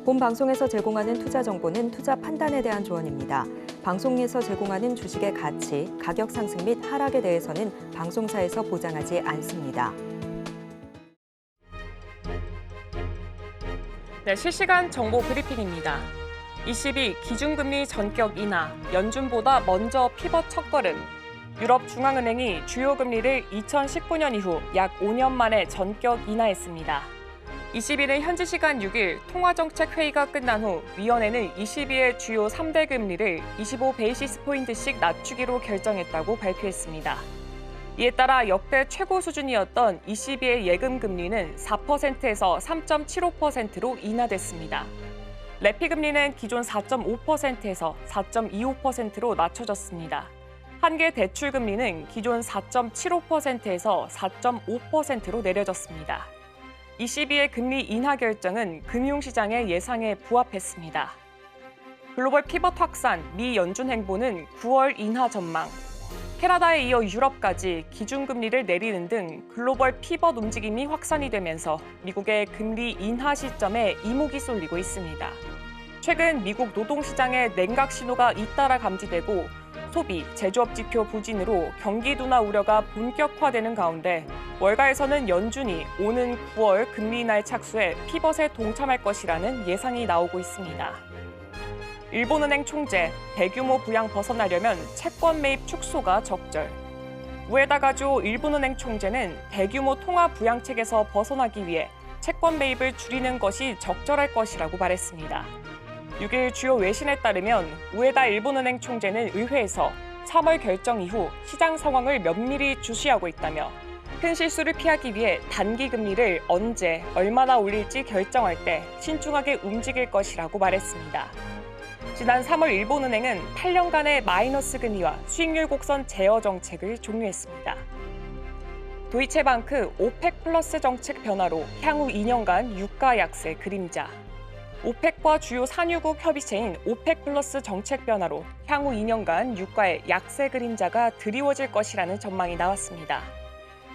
본 방송에서 제공하는 투자 정보는 투자 판단에 대한 조언입니다. 방송에서 제공하는 주식의 가치, 가격 상승 및 하락에 대해서는 방송사에서 보장하지 않습니다. 네, 실시간 정보 브리핑입니다. ECB 기준금리 전격 인하, 연준보다 먼저 피벗 첫걸음. 유럽중앙은행이 주요 금리를 2019년 이후 약 5년 만에 전격 인하했습니다. ECB는 현지 시간 6일 통화정책회의가 끝난 후 위원회는 ECB의 주요 3대 금리를 25베이시스 포인트씩 낮추기로 결정했다고 발표했습니다. 이에 따라 역대 최고 수준이었던 ECB의 예금 금리는 4%에서 3.75%로 인하됐습니다. 레피 금리는 기존 4.5%에서 4.25%로 낮춰졌습니다. 한계 대출 금리는 기존 4.75%에서 4.5%로 내려졌습니다. ECB의 금리 인하 결정은 금융시장의 예상에 부합했습니다. 글로벌 피벗 확산, 미 연준 행보는 9월 인하 전망, 캐나다에 이어 유럽까지 기준금리를 내리는 등 글로벌 피벗 움직임이 확산이 되면서 미국의 금리 인하 시점에 이목이 쏠리고 있습니다. 최근 미국 노동시장의 냉각 신호가 잇따라 감지되고 소비, 제조업 지표 부진으로 경기 둔화 우려가 본격화되는 가운데 월가에서는 연준이 오는 9월 금리 인하의 착수에 피벗에 동참할 것이라는 예상이 나오고 있습니다. 일본은행 총재, 대규모 부양 벗어나려면 채권 매입 축소가 적절. 우에다 가조 일본은행 총재는 대규모 통화 부양책에서 벗어나기 위해 채권 매입을 줄이는 것이 적절할 것이라고 말했습니다. 6일 주요 외신에 따르면 우에다 일본은행 총재는 의회에서 3월 결정 이후 시장 상황을 면밀히 주시하고 있다며 큰 실수를 피하기 위해 단기 금리를 언제, 얼마나 올릴지 결정할 때 신중하게 움직일 것이라고 말했습니다. 지난 3월 일본은행은 8년간의 마이너스 금리와 수익률 곡선 제어 정책을 종료했습니다. 도이체방크 오펙 플러스 정책 변화로 향후 2년간 유가 약세 그림자. 오펙과 주요 산유국 협의체인 오펙 플러스 정책 변화로 향후 2년간 유가의 약세 그림자가 드리워질 것이라는 전망이 나왔습니다.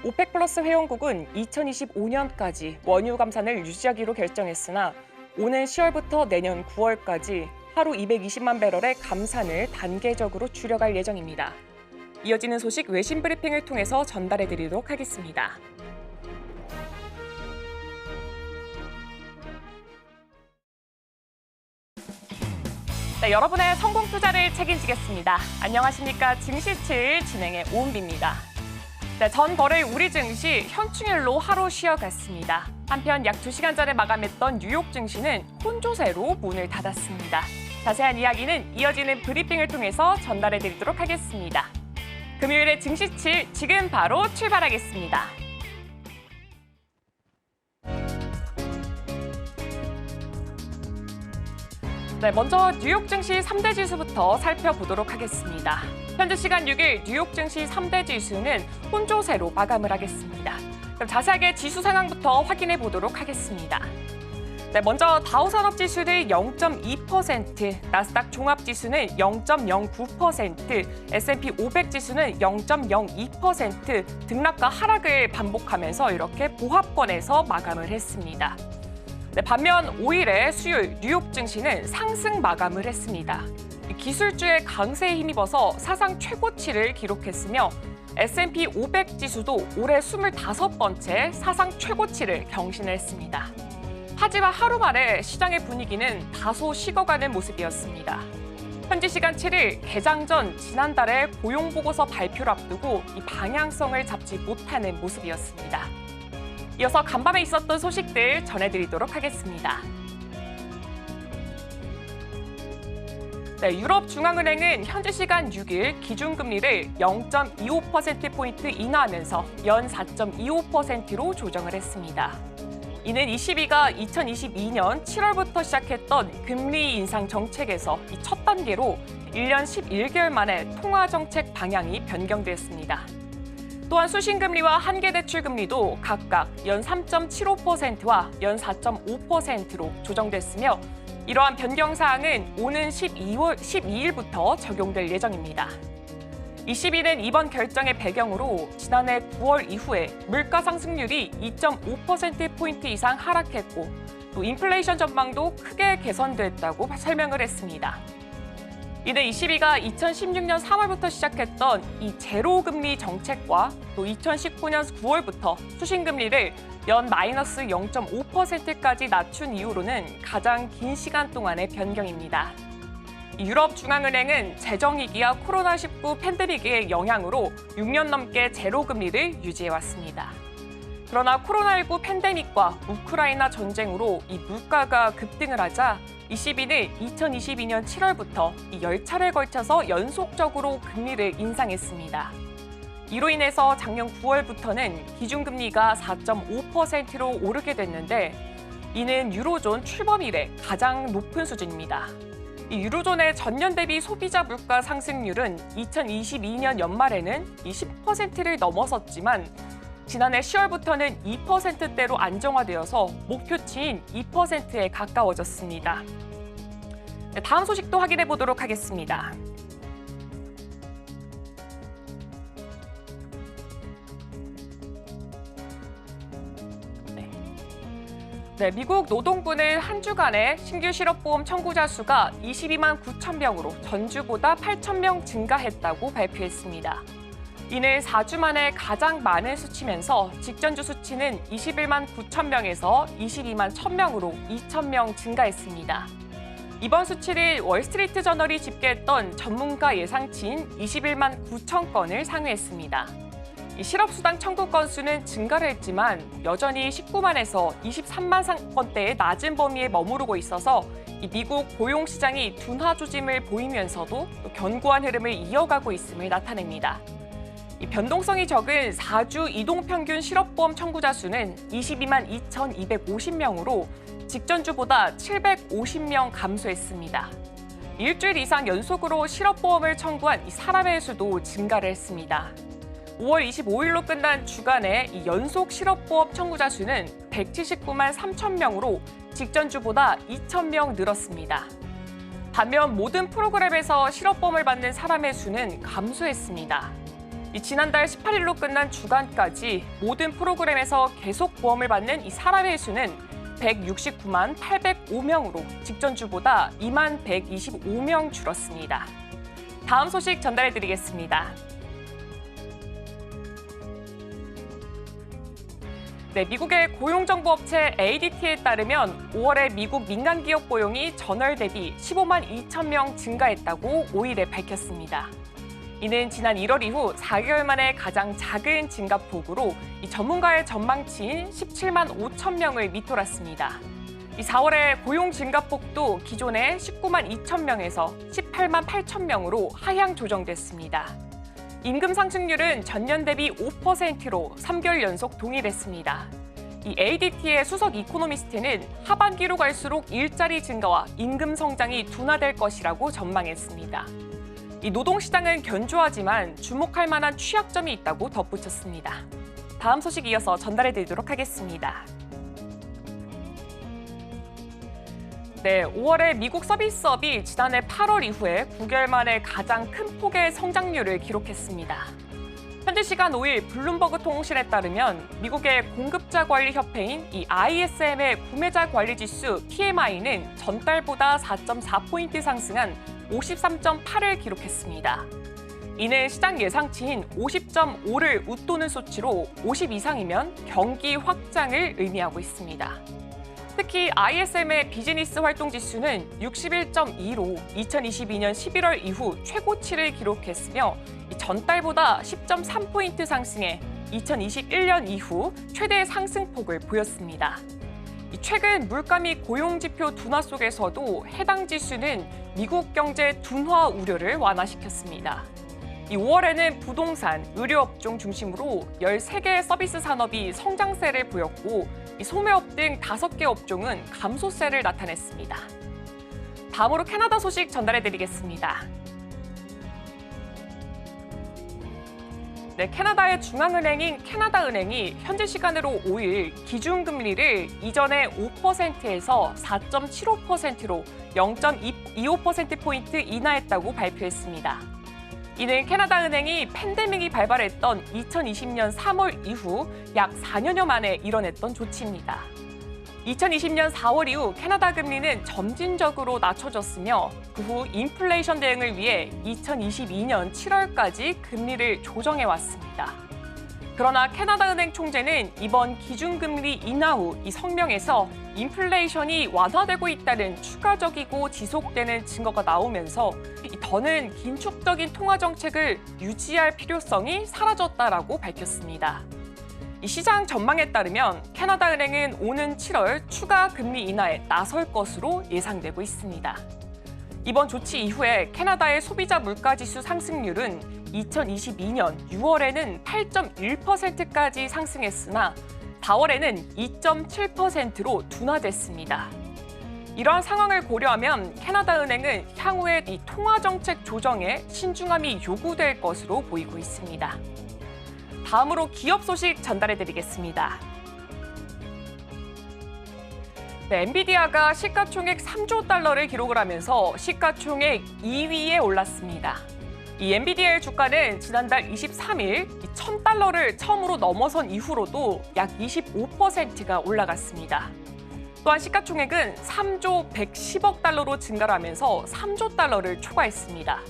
오펙 플러스 회원국은 2025년까지 원유 감산을 유지하기로 결정했으나 오는 10월부터 내년 9월까지 하루 220만 배럴의 감산을 단계적으로 줄여갈 예정입니다. 이어지는 소식 외신 브리핑을 통해서 전달해드리도록 하겠습니다. 네, 여러분의 성공 투자를 책임지겠습니다. 안녕하십니까. 증시7 진행의 오은비입니다. 네, 전 거래 우리 증시 현충일로 하루 쉬어갔습니다. 한편 약 2시간 전에 마감했던 뉴욕 증시는 혼조세로 문을 닫았습니다. 자세한 이야기는 이어지는 브리핑을 통해서 전달해드리도록 하겠습니다. 금요일의 증시7 지금 바로 출발하겠습니다. 네, 먼저 뉴욕 증시 3대 지수부터 살펴보도록 하겠습니다. 현재 시간 6일 뉴욕 증시 3대 지수는 혼조세로 마감을 하겠습니다. 그럼 자세하게 지수 상황부터 확인해 보도록 하겠습니다. 네, 먼저 다우산업지수는 0.2%, 나스닥 종합지수는 0.09%, S&P 500지수는 0.02% 등락과 하락을 반복하면서 이렇게 보합권에서 마감을 했습니다. 네, 반면 5일의 수요일 뉴욕 증시는 상승 마감을 했습니다. 기술주의 강세에 힘입어서 사상 최고치를 기록했으며 S&P 500 지수도 올해 25번째 사상 최고치를 경신했습니다. 하지만 하루 만에 시장의 분위기는 다소 식어가는 모습이었습니다. 현지 시간 7일 개장 전 지난달에 고용보고서 발표를 앞두고 이 방향성을 잡지 못하는 모습이었습니다. 이어서 간밤에 있었던 소식들 전해드리도록 하겠습니다. 네, 유럽중앙은행은 현지 시간 6일 기준금리를 0.25%포인트 인하하면서 연 4.25%로 조정을 했습니다. 이는 ECB가 2022년 7월부터 시작했던 금리 인상 정책에서 첫 단계로 1년 11개월 만에 통화정책 방향이 변경됐습니다. 또한 수신금리와 한계대출금리도 각각 연 3.75%와 연 4.5%로 조정됐으며 이러한 변경사항은 오는 12일부터 적용될 예정입니다. ECB는 이번 결정의 배경으로 지난해 9월 이후에 물가 상승률이 2.5%포인트 이상 하락했고 또 인플레이션 전망도 크게 개선됐다고 설명을 했습니다. 이는 ECB가 2016년 3월부터 시작했던 이 제로금리 정책과 또 2019년 9월부터 수신금리를 연 마이너스 0.5%까지 낮춘 이후로는 가장 긴 시간 동안의 변경입니다. 유럽중앙은행은 재정위기와 코로나19 팬데믹의 영향으로 6년 넘게 제로금리를 유지해왔습니다. 그러나 코로나19 팬데믹과 우크라이나 전쟁으로 이 물가가 급등을 하자 ECB는 2022년 7월부터 10차례에 걸쳐서 연속적으로 금리를 인상했습니다. 이로 인해서 작년 9월부터는 기준금리가 4.5%로 오르게 됐는데 이는 유로존 출범 이래 가장 높은 수준입니다. 이 유로존의 전년 대비 소비자 물가 상승률은 2022년 연말에는 이 10%를 넘어섰지만 지난해 10월부터는 2%대로 안정화되어서 목표치인 2%에 가까워졌습니다. 다음 소식도 확인해 보도록 하겠습니다. 미국 노동부는 한 주간의 신규 실업보험 청구자 수가 22만 9천 명으로 전주보다 8천 명 증가했다고 발표했습니다. 이는 4주 만에 가장 많은 수치면서 직전주 수치는 21만 9천 명에서 22만 1천 명으로 2천 명 증가했습니다. 이번 수치를 월스트리트 저널이 집계했던 전문가 예상치인 21만 9천 건을 상회했습니다. 이 실업수당 청구 건수는 증가를 했지만 여전히 19만에서 23만 건대의 낮은 범위에 머무르고 있어서 이 미국 고용시장이 둔화 조짐을 보이면서도 또 견고한 흐름을 이어가고 있음을 나타냅니다. 이 변동성이 적은 4주 이동평균 실업보험 청구자 수는 22만 2,250명으로 직전주보다 750명 감소했습니다. 일주일 이상 연속으로 실업보험을 청구한 이 사람의 수도 증가를 했습니다. 5월 25일로 끝난 주간의 이 연속 실업보험 청구자 수는 179만 3천 명으로 직전주보다 2천 명 늘었습니다. 반면 모든 프로그램에서 실업보험을 받는 사람의 수는 감소했습니다. 지난달 18일로 끝난 주간까지 모든 프로그램에서 계속 보험을 받는 이 사람의 수는 169만 805명으로 직전주보다 2만 125명 줄었습니다. 다음 소식 전달해드리겠습니다. 미국의 고용정보업체 ADT에 따르면 5월에 미국 민간기업 고용이 전월 대비 15만 2천 명 증가했다고 5일에 밝혔습니다. 이는 지난 1월 이후 4개월 만에 가장 작은 증가폭으로 이 전문가의 전망치인 17만 5천 명을 밑돌았습니다. 이 4월의 고용 증가폭도 기존의 19만 2천 명에서 18만 8천 명으로 하향 조정됐습니다. 임금 상승률은 전년 대비 5%로 3개월 연속 동일했습니다. 이 ADT의 수석 이코노미스트는 하반기로 갈수록 일자리 증가와 임금 성장이 둔화될 것이라고 전망했습니다. 이 노동시장은 견조하지만 주목할 만한 취약점이 있다고 덧붙였습니다. 다음 소식 이어서 전달해드리도록 하겠습니다. 5월에 미국 서비스업이 지난해 8월 이후에 9개월 만에 가장 큰 폭의 성장률을 기록했습니다. 현지 시간 5일 블룸버그 통신에 따르면 미국의 공급자 관리 협회인 이 ISM의 구매자 관리 지수 PMI는 전달보다 4.4포인트 상승한 53.8을 기록했습니다. 이는 시장 예상치인 50.5를 웃도는 수치로 50 이상이면 경기 확장을 의미하고 있습니다. 특히 ISM의 비즈니스 활동 지수는 61.2로 2022년 11월 이후 최고치를 기록했으며 전달보다 10.3포인트 상승해 2021년 이후 최대 상승폭을 보였습니다. 최근 물가 및 고용지표 둔화 속에서도 해당 지수는 미국 경제 둔화 우려를 완화시켰습니다. 5월에는 부동산, 의료업종 중심으로 13개의 서비스 산업이 성장세를 보였고 소매업 등 5개 업종은 감소세를 나타냈습니다. 다음으로 캐나다 소식 전달해드리겠습니다. 캐나다의 중앙은행인 캐나다은행이 현지 시간으로 5일 기준금리를 이전의 5%에서 4.75%로 0.25%포인트 인하했다고 발표했습니다. 이는 캐나다은행이 팬데믹이 발발했던 2020년 3월 이후 약 4년여 만에 이뤄냈던 조치입니다. 2020년 4월 이후 캐나다 금리는 점진적으로 낮춰졌으며 그 후 인플레이션 대응을 위해 2022년 7월까지 금리를 조정해 왔습니다. 그러나 캐나다 은행 총재는 이번 기준금리 인하 후 이 성명에서 인플레이션이 완화되고 있다는 추가적이고 지속되는 증거가 나오면서 더는 긴축적인 통화 정책을 유지할 필요성이 사라졌다라고 밝혔습니다. 이 시장 전망에 따르면 캐나다 은행은 오는 7월 추가 금리 인하에 나설 것으로 예상되고 있습니다. 이번 조치 이후에 캐나다의 소비자 물가지수 상승률은 2022년 6월에는 8.1%까지 상승했으나 4월에는 2.7%로 둔화됐습니다. 이러한 상황을 고려하면 캐나다 은행은 향후에 이 통화 정책 조정에 신중함이 요구될 것으로 보이고 있습니다. 다음으로 기업 소식 전달해드리겠습니다. 네, 엔비디아가 시가총액 3조 달러를 기록을 하면서 시가총액 2위에 올랐습니다. 이 엔비디아의 주가는 지난달 23일 1,000달러를 처음으로 넘어선 이후로도 약 25%가 올라갔습니다. 또한 시가총액은 3조 110억 달러로 증가를 하면서 3조 달러를 초과했습니다.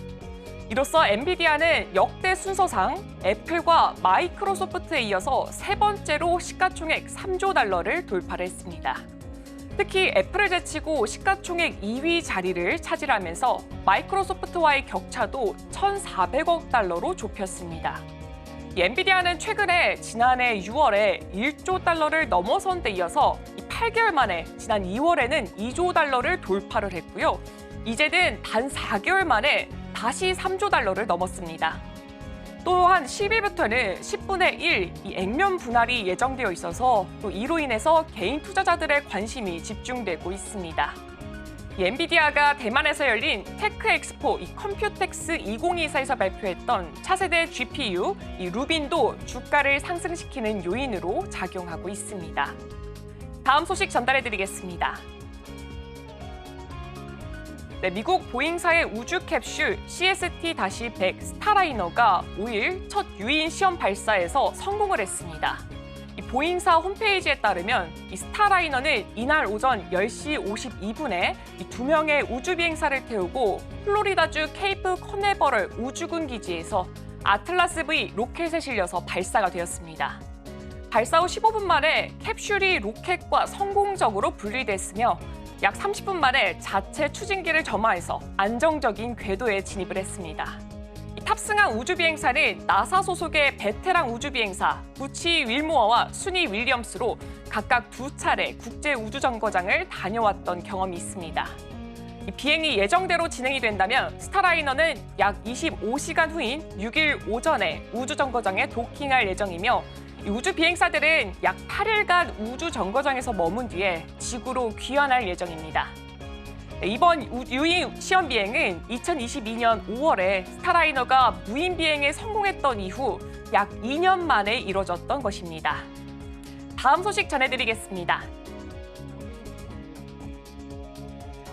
이로써 엔비디아는 역대 순서상 애플과 마이크로소프트에 이어서 세 번째로 시가총액 3조 달러를 돌파를 했습니다. 특히 애플을 제치고 시가총액 2위 자리를 차지하면서 마이크로소프트와의 격차도 1,400억 달러로 좁혔습니다. 엔비디아는 최근에 지난해 6월에 1조 달러를 넘어선 데 이어서 8개월 만에 지난 2월에는 2조 달러를 돌파를 했고요. 이제는 단 4개월 만에 다시 3조 달러를 넘었습니다. 또한 10일부터는 10분의 1 이 액면 분할이 예정되어 있어서 또 이로 인해서 개인 투자자들의 관심이 집중되고 있습니다. 엔비디아가 대만에서 열린 테크 엑스포 컴퓨텍스 2024에서 발표했던 차세대 GPU 루빈도 주가를 상승시키는 요인으로 작용하고 있습니다. 다음 소식 전달해드리겠습니다. 네, 미국 보잉사의 우주 캡슐 CST-100 스타라이너가 5일 첫 유인 시험 발사에서 성공을 했습니다. 이 보잉사 홈페이지에 따르면 이 스타라이너는 이날 오전 10시 52분에 이 2명의 우주 비행사를 태우고 플로리다주 케이프 커네버럴 우주군 기지에서 아틀라스 V 로켓에 실려서 발사가 되었습니다. 발사 후 15분 만에 캡슐이 로켓과 성공적으로 분리됐으며 약 30분 만에 자체 추진기를 점화해서 안정적인 궤도에 진입을 했습니다. 탑승한 우주비행사는 나사 소속의 베테랑 우주비행사 부치 윌모어와 수니 윌리엄스로 각각 2차례 국제우주정거장을 다녀왔던 경험이 있습니다. 비행이 예정대로 진행이 된다면 스타라이너는 약 25시간 후인 6일 오전에 우주정거장에 도킹할 예정이며 우주 비행사들은 약 8일간 우주 정거장에서 머문 뒤에 지구로 귀환할 예정입니다. 이번 유인 시험 비행은 2022년 5월에 스타라이너가 무인 비행에 성공했던 이후 약 2년 만에 이뤄졌던 것입니다. 다음 소식 전해드리겠습니다.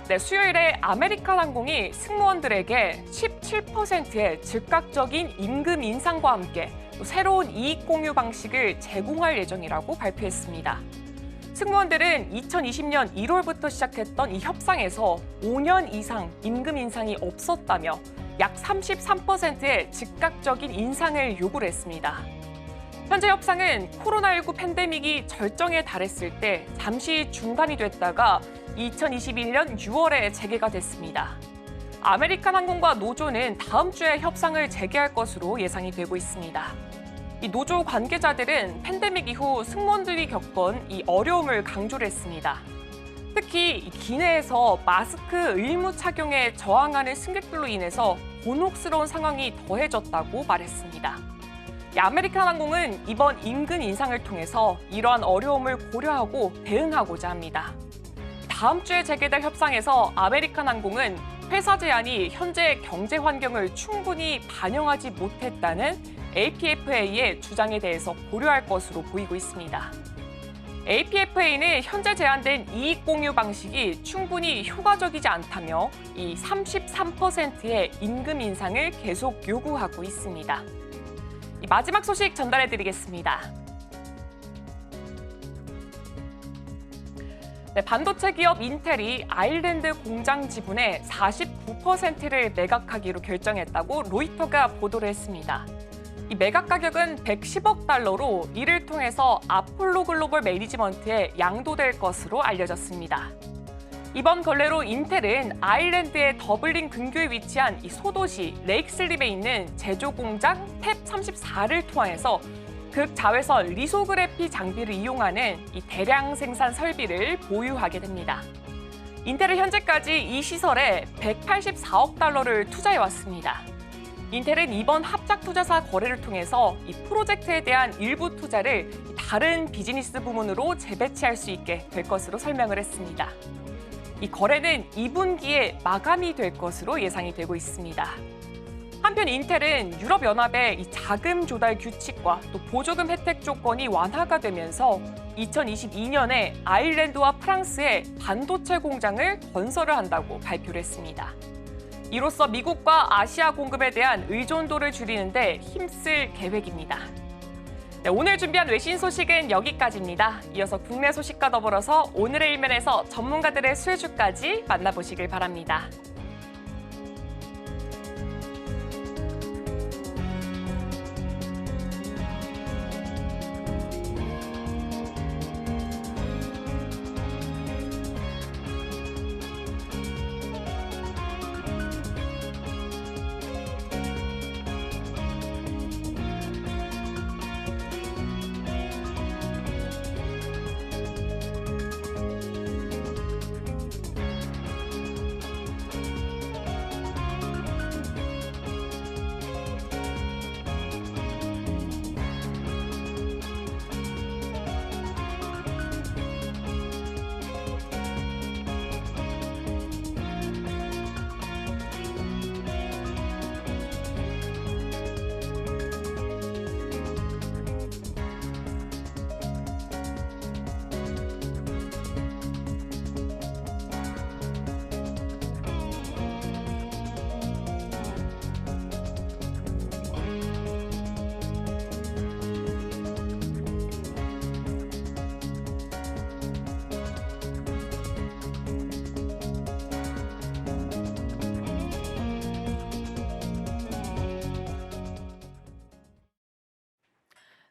네, 수요일에 아메리칸 항공이 승무원들에게 17%의 즉각적인 임금 인상과 함께 새로운 이익 공유 방식을 제공할 예정이라고 발표했습니다. 승무원들은 2020년 1월부터 시작했던 이 협상에서 5년 이상 임금 인상이 없었다며 약 33%의 즉각적인 인상을 요구를 했습니다. 현재 협상은 코로나19 팬데믹이 절정에 달했을 때 잠시 중단이 됐다가 2021년 6월에 재개가 됐습니다. 아메리칸 항공과 노조는 다음 주에 협상을 재개할 것으로 예상이 되고 있습니다. 이 노조 관계자들은 팬데믹 이후 승무원들이 겪은 이 어려움을 강조를 했습니다. 특히 기내에서 마스크 의무 착용에 저항하는 승객들로 인해서 곤혹스러운 상황이 더해졌다고 말했습니다. 아메리칸 항공은 이번 임금 인상을 통해서 이러한 어려움을 고려하고 대응하고자 합니다. 다음 주에 재개될 협상에서 아메리칸 항공은 회사 제안이 현재 경제 환경을 충분히 반영하지 못했다는 APFA의 주장에 대해서 고려할 것으로 보이고 있습니다. APFA는 현재 제안된 이익 공유 방식이 충분히 효과적이지 않다며 이 33%의 임금 인상을 계속 요구하고 있습니다. 마지막 소식 전달해드리겠습니다. 네, 반도체 기업 인텔이 아일랜드 공장 지분의 49%를 매각하기로 결정했다고 로이터가 보도를 했습니다. 이 매각 가격은 110억 달러로 이를 통해서 아폴로 글로벌 매니지먼트에 양도될 것으로 알려졌습니다. 이번 거래로 인텔은 아일랜드의 더블린 근교에 위치한 이 소도시 레이크슬립에 있는 제조 공장 탭 34를 투하해서 극자외선 리소그래피 장비를 이용하는 이 대량 생산 설비를 보유하게 됩니다. 인텔은 현재까지 이 시설에 184억 달러를 투자해왔습니다. 인텔은 이번 합작 투자사 거래를 통해서 이 프로젝트에 대한 일부 투자를 다른 비즈니스 부문으로 재배치할 수 있게 될 것으로 설명을 했습니다. 이 거래는 2분기에 마감이 될 것으로 예상이 되고 있습니다. 한편 인텔은 유럽연합의 이 자금 조달 규칙과 또 보조금 혜택 조건이 완화가 되면서 2022년에 아일랜드와 프랑스에 반도체 공장을 건설을 한다고 발표를 했습니다. 이로써 미국과 아시아 공급에 대한 의존도를 줄이는 데 힘쓸 계획입니다. 네, 오늘 준비한 외신 소식은 여기까지입니다. 이어서 국내 소식과 더불어서 오늘의 일면에서 전문가들의 수혜주까지 만나보시길 바랍니다.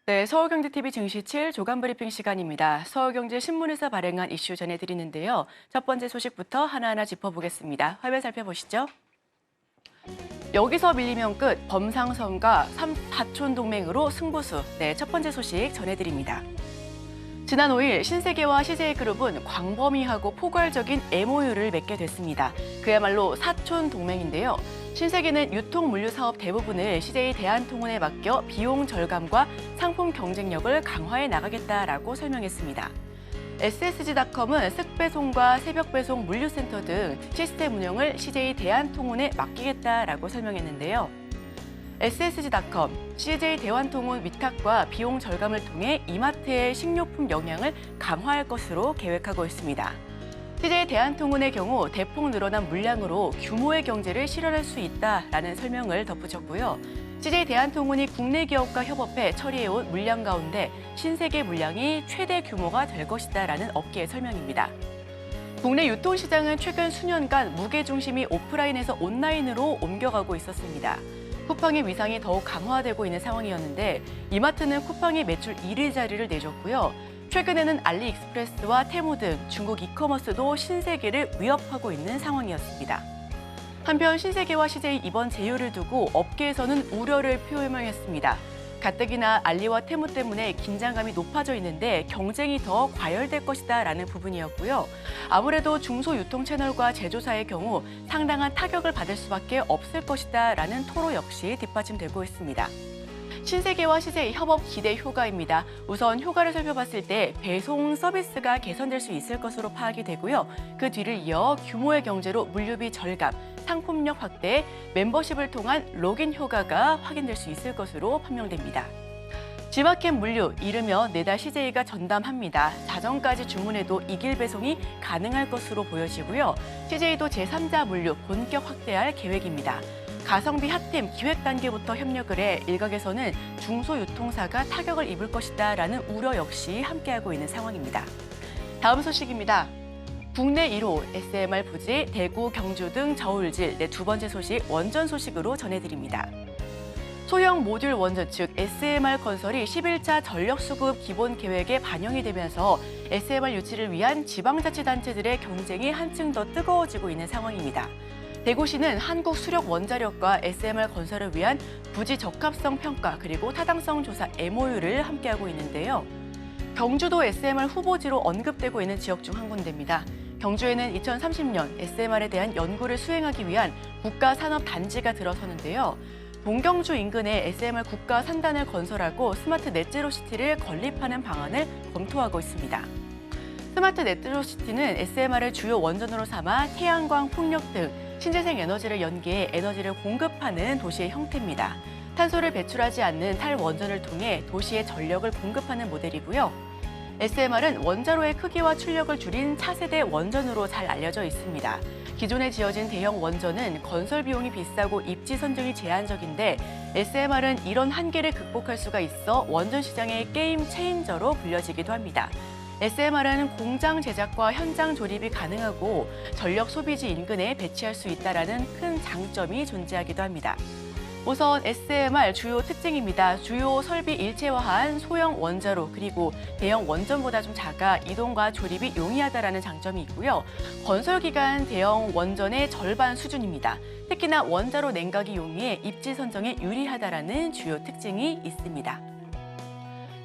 네, 서울경제TV 증시 7 조간 브리핑 시간입니다. 서울경제신문에서 발행한 이슈 전해드리는데요. 첫 번째 소식부터 하나하나 짚어보겠습니다. 화면 살펴보시죠. 여기서 밀리면 끝, 범상선과 사촌 동맹으로 승부수. 네, 첫 번째 소식 전해드립니다. 지난 5일 신세계와 CJ그룹은 광범위하고 포괄적인 MOU를 맺게 됐습니다. 그야말로 사촌 동맹인데요. 신세계는 유통 물류 사업 대부분을 CJ 대한통운에 맡겨 비용 절감과 상품 경쟁력을 강화해 나가겠다라고 설명했습니다. SSG닷컴은 쓱배송과 새벽배송 물류센터 등 시스템 운영을 CJ 대한통운에 맡기겠다라고 설명했는데요. SSG닷컴, CJ 대한통운 위탁과 비용 절감을 통해 이마트의 식료품 영향을 강화할 것으로 계획하고 있습니다. CJ 대한통운의 경우 대폭 늘어난 물량으로 규모의 경제를 실현할 수 있다라는 설명을 덧붙였고요. CJ 대한통운이 국내 기업과 협업해 처리해온 물량 가운데 신세계 물량이 최대 규모가 될 것이다라는 업계의 설명입니다. 국내 유통시장은 최근 수년간 무게중심이 오프라인에서 온라인으로 옮겨가고 있었습니다. 쿠팡의 위상이 더욱 강화되고 있는 상황이었는데 이마트는 쿠팡의 매출 1위 자리를 내줬고요. 최근에는 알리익스프레스와 테무 등 중국 이커머스도 신세계를 위협하고 있는 상황이었습니다. 한편 신세계와 CJ 이번 제휴를 두고 업계에서는 우려를 표명했습니다. 가뜩이나 알리와 테무 때문에 긴장감이 높아져 있는데 경쟁이 더 과열될 것이다라는 부분이었고요. 아무래도 중소유통 채널과 제조사의 경우 상당한 타격을 받을 수밖에 없을 것이다라는 토로 역시 뒷받침되고 있습니다. 신세계와 CJ 협업 기대 효과입니다. 우선 효과를 살펴봤을 때 배송 서비스가 개선될 수 있을 것으로 파악이 되고요. 그 뒤를 이어 규모의 경제로 물류비 절감, 상품력 확대, 멤버십을 통한 로그인 효과가 확인될 수 있을 것으로 판명됩니다. 지마켓 물류, 이르면 내달 CJ가 전담합니다. 자정까지 주문해도 이길 배송이 가능할 것으로 보여지고요. CJ도 제3자 물류 본격 확대할 계획입니다. 가성비 핫템 기획 단계부터 협력을 해 일각에서는 중소유통사가 타격을 입을 것이다라는 우려 역시 함께하고 있는 상황입니다. 다음 소식입니다. 국내 1호 SMR 부지 대구, 경주 등 저울질 네, 두 번째 소식 원전 소식으로 전해드립니다. 소형 모듈 원전 즉 SMR 건설이 11차 전력수급 기본 계획에 반영이 되면서 SMR 유치를 위한 지방자치단체들의 경쟁이 한층 더 뜨거워지고 있는 상황입니다. 대구시는 한국수력원자력과 SMR 건설을 위한 부지 적합성 평가 그리고 타당성 조사 MOU를 함께하고 있는데요. 경주도 SMR 후보지로 언급되고 있는 지역 중 한 군데입니다. 경주에는 2030년 SMR에 대한 연구를 수행하기 위한 국가산업단지가 들어서는데요. 동경주 인근에 SMR 국가산단을 건설하고 스마트 넷제로시티를 건립하는 방안을 검토하고 있습니다. 스마트 넷제로시티는 SMR을 주요 원전으로 삼아 태양광, 풍력 등 신재생 에너지를 연계해 에너지를 공급하는 도시의 형태입니다. 탄소를 배출하지 않는 탈원전을 통해 도시에 전력을 공급하는 모델이고요. SMR은 원자로의 크기와 출력을 줄인 차세대 원전으로 잘 알려져 있습니다. 기존에 지어진 대형 원전은 건설 비용이 비싸고 입지 선정이 제한적인데 SMR은 이런 한계를 극복할 수가 있어 원전 시장의 게임 체인저로 불려지기도 합니다. SMR은 공장 제작과 현장 조립이 가능하고 전력 소비지 인근에 배치할 수 있다는 큰 장점이 존재하기도 합니다. 우선 SMR 주요 특징입니다. 주요 설비 일체화한 소형 원자로 그리고 대형 원전보다 좀 작아 이동과 조립이 용이하다는 장점이 있고요. 건설 기간 대형 원전의 절반 수준입니다. 특히나 원자로 냉각이 용이해 입지 선정에 유리하다는 주요 특징이 있습니다.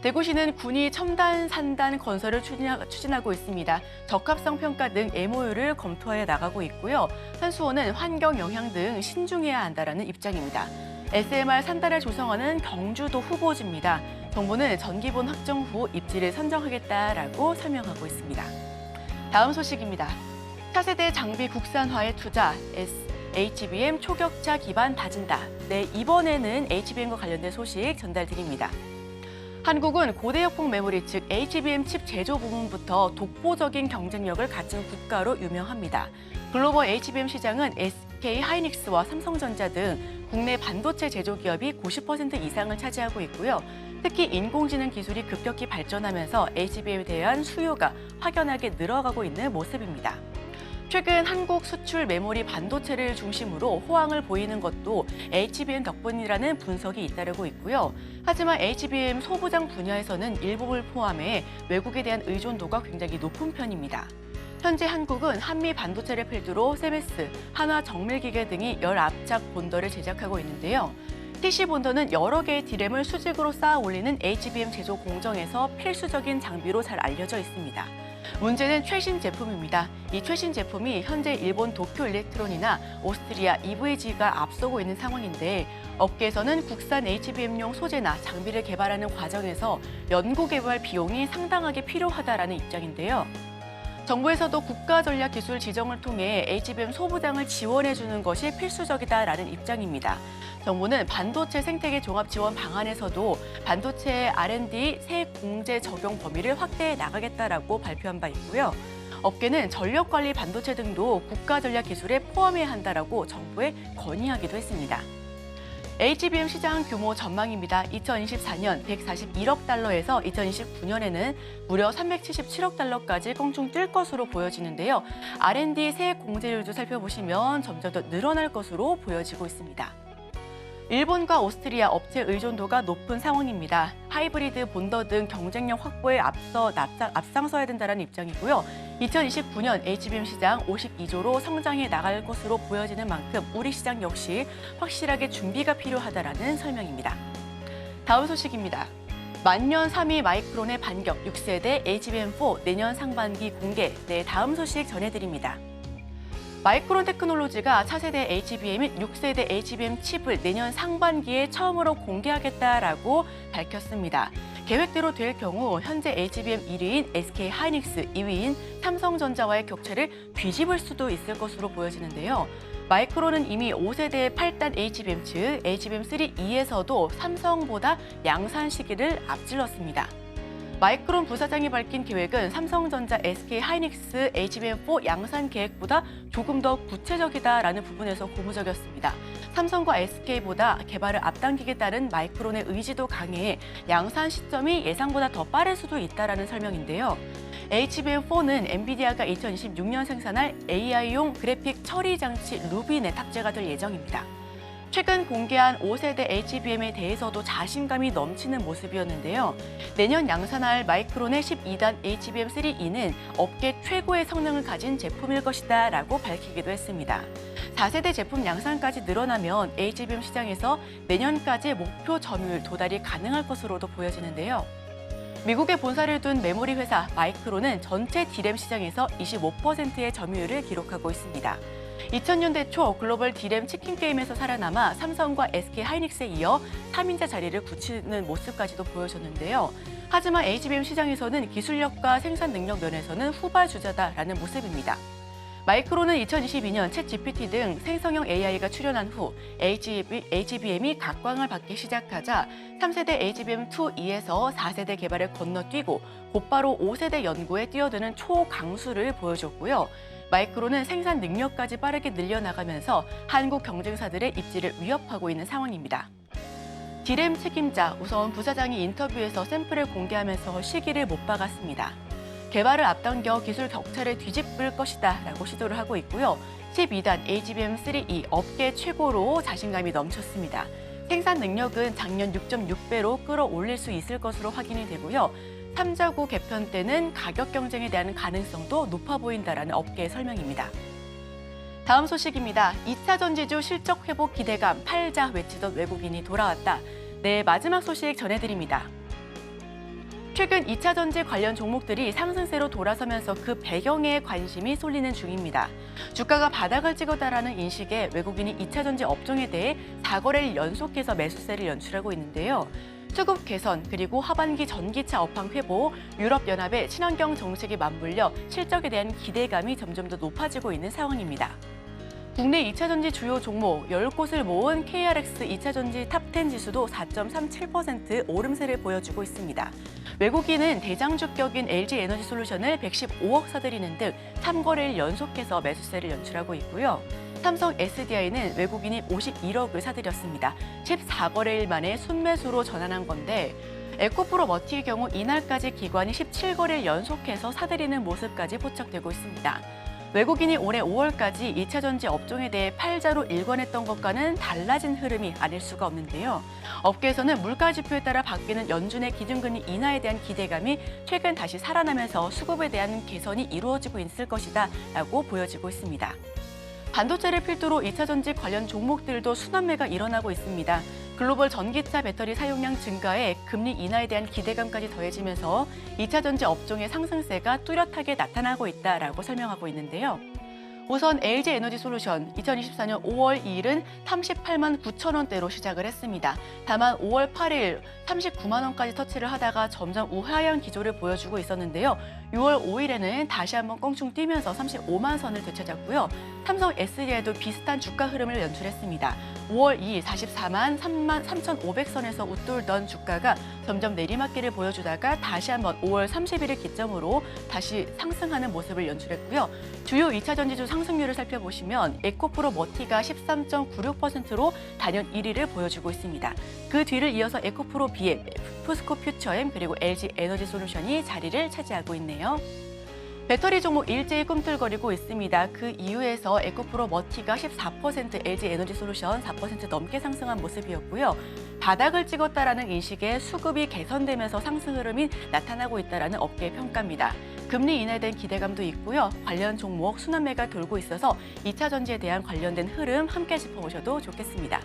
대구시는 군위 첨단 산단 건설을 추진하고 있습니다. 적합성 평가 등 MOU를 검토해 나가고 있고요. 한수원은 환경 영향 등 신중해야 한다는 입장입니다. SMR 산단을 조성하는 경주도 후보지입니다. 정부는 전기본 확정 후 입지를 선정하겠다라고 설명하고 있습니다. 다음 소식입니다. 차세대 장비 국산화에 투자, HBM 초격차 기반 다진다. 네, 이번에는 HBM과 관련된 소식 전달드립니다. 한국은 고대역폭 메모리 즉 HBM 칩 제조 부문부터 독보적인 경쟁력을 갖춘 국가로 유명합니다. 글로벌 HBM 시장은 SK 하이닉스와 삼성전자 등 국내 반도체 제조 기업이 90% 이상을 차지하고 있고요. 특히 인공지능 기술이 급격히 발전하면서 HBM에 대한 수요가 확연하게 늘어가고 있는 모습입니다. 최근 한국 수출 메모리 반도체를 중심으로 호황을 보이는 것도 HBM 덕분이라는 분석이 잇따르고 있고요. 하지만 HBM 소부장 분야에서는 일부를 포함해 외국에 대한 의존도가 굉장히 높은 편입니다. 현재 한국은 한미 반도체를 필두로 세메스, 한화 정밀기계 등이 열압착 본더를 제작하고 있는데요. TC 본더는 여러 개의 디램을 수직으로 쌓아 올리는 HBM 제조 공정에서 필수적인 장비로 잘 알려져 있습니다. 문제는 최신 제품입니다. 이 최신 제품이 현재 일본 도쿄 일렉트론이나 오스트리아 EVG가 앞서고 있는 상황인데 업계에서는 국산 HBM용 소재나 장비를 개발하는 과정에서 연구개발 비용이 상당하게 필요하다는 입장인데요. 정부에서도 국가전략기술 지정을 통해 HBM 소부장을 지원해주는 것이 필수적이다라는 입장입니다. 정부는 반도체 생태계 종합 지원 방안에서도 반도체 R&D 새 공제 적용 범위를 확대해 나가겠다라고 발표한 바 있고요. 업계는 전력관리 반도체 등도 국가전략기술에 포함해야 한다라고 정부에 건의하기도 했습니다. HBM 시장 규모 전망입니다. 2024년 141억 달러에서 2029년에는 무려 377억 달러까지 껑충 뛸 것으로 보여지는데요. R&D 새 공제율도 살펴보시면 점점 더 늘어날 것으로 보여지고 있습니다. 일본과 오스트리아 업체 의존도가 높은 상황입니다. 하이브리드 본더 등 경쟁력 확보에 앞장서야 된다는 입장이고요. 2029년 HBM 시장 52조로 성장해 나갈 것으로 보여지는 만큼 우리 시장 역시 확실하게 준비가 필요하다라는 설명입니다. 다음 소식입니다. 만년 3위 마이크론의 반격 6세대 HBM4 내년 상반기 공개. 네, 다음 소식 전해드립니다. 마이크론 테크놀로지가 차세대 HBM 및 6세대 HBM 칩을 내년 상반기에 처음으로 공개하겠다라고 밝혔습니다. 계획대로 될 경우 현재 HBM 1위인 SK 하이닉스, 2위인 삼성전자와의 격차를 뒤집을 수도 있을 것으로 보여지는데요. 마이크론은 이미 5세대 8단 HBM 즉 HBM3E에서도 삼성보다 양산 시기를 앞질렀습니다. 마이크론 부사장이 밝힌 계획은 삼성전자, SK 하이닉스, HBM4 양산 계획보다 조금 더 구체적이다라는 부분에서 고무적이었습니다. 삼성과 SK보다 개발을 앞당기겠다는 마이크론의 의지도 강해 양산 시점이 예상보다 더 빠를 수도 있다라는 설명인데요. HBM4는 엔비디아가 2026년 생산할 AI용 그래픽 처리 장치 루빈에 탑재가 될 예정입니다. 최근 공개한 5세대 HBM에 대해서도 자신감이 넘치는 모습이었는데요. 내년 양산할 마이크론의 12단 HBM3E는 업계 최고의 성능을 가진 제품일 것이다 라고 밝히기도 했습니다. 4세대 제품 양산까지 늘어나면 HBM 시장에서 내년까지 목표 점유율 도달이 가능할 것으로도 보여지는데요. 미국에 본사를 둔 메모리 회사 마이크론은 전체 D램 시장에서 25%의 점유율을 기록하고 있습니다. 2000년대 초 글로벌 D램 치킨 게임에서 살아남아 삼성과 SK 하이닉스에 이어 3인자 자리를 굳히는 모습까지도 보여줬는데요. 하지만 HBM 시장에서는 기술력과 생산 능력 면에서는 후발주자다라는 모습입니다. 마이크론은 2022년 챗 GPT 등 생성형 AI가 출현한 후 HBM이 각광을 받기 시작하자 3세대 HBM2E에서 4세대 개발에 건너뛰고 곧바로 5세대 연구에 뛰어드는 초강수를 보여줬고요. 마이크론은 생산 능력까지 빠르게 늘려나가면서 한국 경쟁사들의 입지를 위협하고 있는 상황입니다. D램 책임자 우선 부사장이 인터뷰에서 샘플을 공개하면서 시기를 못 박았습니다. 개발을 앞당겨 기술 격차를 뒤집을 것이다 라고 시도를 하고 있고요. 12단 HBM3E 업계 최고로 자신감이 넘쳤습니다. 생산 능력은 작년 6.6배로 끌어올릴 수 있을 것으로 확인이 되고요. 3자구 개편 때는 가격 경쟁에 대한 가능성도 높아 보인다라는 업계의 설명입니다. 다음 소식입니다. 2차 전지주 실적 회복 기대감 팔자 외치던 외국인이 돌아왔다. 네, 마지막 소식 전해드립니다. 최근 2차 전지 관련 종목들이 상승세로 돌아서면서 그 배경에 관심이 쏠리는 중입니다. 주가가 바닥을 찍었다라는 인식에 외국인이 2차 전지 업종에 대해 4거래일 연속해서 매수세를 연출하고 있는데요. 수급 개선 그리고 하반기 전기차 업황 회복, 유럽연합의 친환경 정책이 맞물려 실적에 대한 기대감이 점점 더 높아지고 있는 상황입니다. 국내 2차 전지 주요 종목 10곳을 모은 KRX 2차 전지 탑10 지수도 4.37% 오름세를 보여주고 있습니다. 외국인은 대장주격인 LG에너지솔루션을 115억 사들이는 등 3거래일 연속해서 매수세를 연출하고 있고요. 삼성 SDI는 외국인이 51억을 사들였습니다. 14거래일 만에 순매수로 전환한 건데 에코프로 머티의 경우 이날까지 기관이 17거래일 연속해서 사들이는 모습까지 포착되고 있습니다. 외국인이 올해 5월까지 2차 전지 업종에 대해 팔자로 일관했던 것과는 달라진 흐름이 아닐 수가 없는데요. 업계에서는 물가 지표에 따라 바뀌는 연준의 기준금리 인하에 대한 기대감이 최근 다시 살아나면서 수급에 대한 개선이 이루어지고 있을 것이다 라고 보여지고 있습니다. 반도체를 필두로 2차 전지 관련 종목들도 순환매가 일어나고 있습니다. 글로벌 전기차 배터리 사용량 증가에 금리 인하에 대한 기대감까지 더해지면서 2차 전지 업종의 상승세가 뚜렷하게 나타나고 있다라고 설명하고 있는데요. 우선 LG에너지솔루션 2024년 5월 2일은 38만 9천 원대로 시작을 했습니다. 다만 5월 8일 39만 원까지 터치를 하다가 점점 우하향 기조를 보여주고 있었는데요. 6월 5일에는 다시 한번 껑충 뛰면서 35만 선을 되찾았고요. 삼성 SDI도 비슷한 주가 흐름을 연출했습니다. 5월 2일 44만 3,500선에서 웃돌던 주가가 점점 내리막길을 보여주다가 다시 한번 5월 30일을 기점으로 다시 상승하는 모습을 연출했고요. 주요 2차 전지주 상승률을 살펴보시면 에코프로 머티가 13.96%로 단연 1위를 보여주고 있습니다. 그 뒤를 이어서 에코프로 BM, 포스코 퓨처엠 그리고 LG 에너지솔루션이 자리를 차지하고 있네요. 배터리 종목 일제히 꿈틀거리고 있습니다. 그 이유에서 에코프로 머티가 14%, LG 에너지솔루션 4% 넘게 상승한 모습이었고요. 바닥을 찍었다라는 인식에 수급이 개선되면서 상승 흐름이 나타나고 있다라는 업계의 평가입니다. 금리 인하에 대한 기대감도 있고요. 관련 종목 순환매가 돌고 있어서 2차 전지에 대한 관련된 흐름 함께 짚어보셔도 좋겠습니다.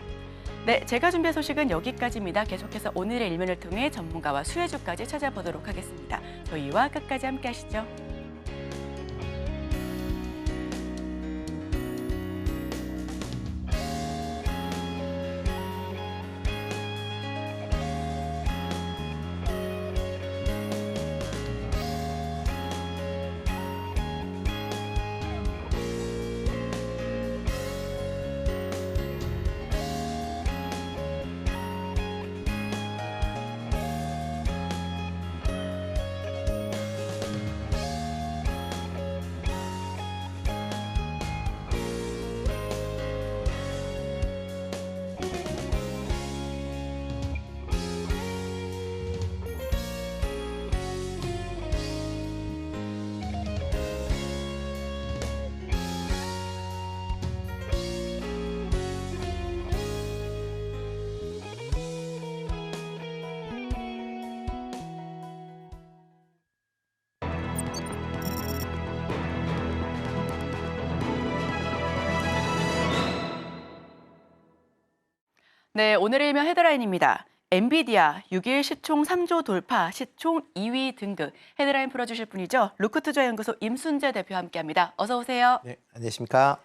네, 제가 준비한 소식은 여기까지입니다. 계속해서 오늘의 일면을 통해 전문가와 수혜주까지 찾아보도록 하겠습니다. 저희와 끝까지 함께 하시죠. 네, 오늘의 일면 헤드라인입니다. 엔비디아 6일 시총 3조 돌파, 시총 2위 등극. 헤드라인 풀어주실 분이죠. 루크투자연구소 임순재 대표와 함께합니다. 어서 오세요. 네, 안녕하십니까.